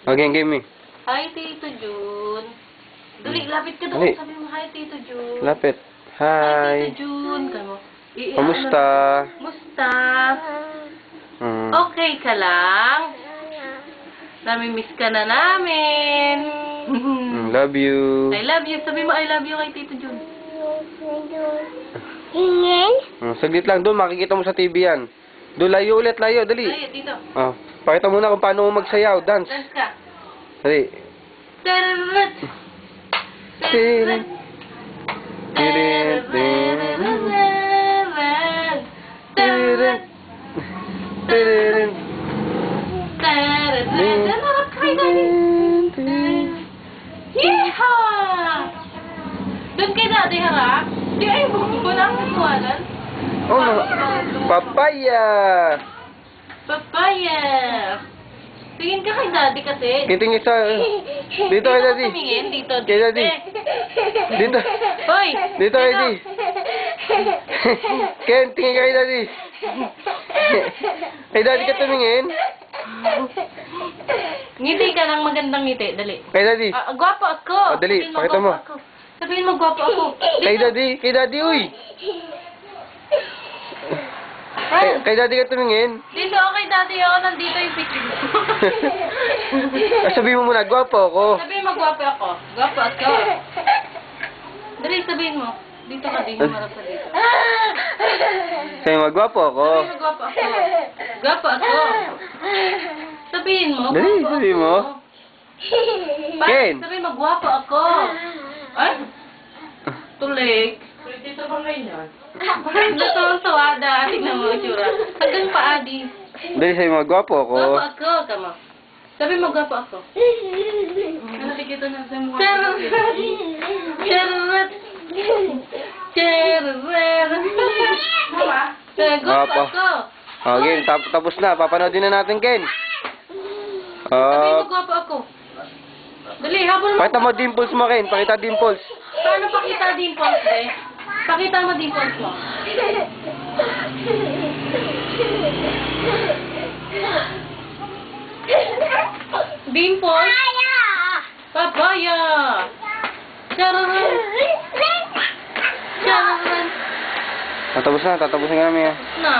Okay, game me. Hi, Tito Jun. Dali, lapit ka doon. Dali. Sabi mo, hi, Tito Jun. Lapit. Hi, Hi. Tito Jun. Kamo. Kamusta? Kamusta? Hmm. Okay ka lang? Nami-miss ka na namin. Love you. I love you. Sabi mo, I love you kay Tito Jun. Saglit lang doon, makikita mo sa TV yan. Doon, layo ulit, layo, dali. Ay, dito. Oh, pakita mo na kung paano mo magsayaw, dance. Dance ka. Dali. Tararrat. Tirin. Tirin. Tirin. Tirin. Yeehaw! Doon kay Daddy harap. Di ay buko na ang kasualan. Oh, no. Papaya. Papaya. Tingin ka kay Daddy kasi. Kitingin sa... Dito kay Daddy. Tumingin dito. Kay Daddy. Dito. Hoy! Dito kay Daddy. Ken, tingin kay Daddy. Kay Daddy ka tumingin. Ngiti ka ng magandang ngiti. Dali. Kay Daddy. Gwapo ako. Oh, dali. Sabihin Pakita mo. gwapo ako. Sabihin mo, gwapo ako. Kay Daddy. Kay Daddy, uy. Kay Daddy ka tumingin. Dito ako kay Daddy ako. Nandito yung picture mo. Sabihin mo muna, gwapo ako. Sabihin mo, gwapo ako. Gwapo ako. Dali, sabihin mo. Dito ka din. Humarap ka dito. Sabihin mo, gwapo ako. Sabihin mo, gwapo ako. Gwapo ako. Sabihin mo, Dali, gwapo ako. sabihin mo. Ken. Sabihin mo, gwapo ako. Ay, tulig. Dito ba ngayon? Natuwa da. Tignan mo, itsura. Hanggang paadi. Dali, sabihin mo, gwapo ako. Gwapo ako, kama. Sabi mo, gwapo ako. Nakikita na sa mukha. Charot! Charot! Charot! Gwapo ako. Okay, tapos na. Papanoodin na natin, Ken. Sabi mo, gwapo ako. Dali, habol mo. Pakita mo dimples mo, Ken. Pakita dimples. Paano pakita dimples, eh? Pakita mo dimples mo. Dimples? Papaya! Chararan! Chararan! Tatapusin na namin. Na.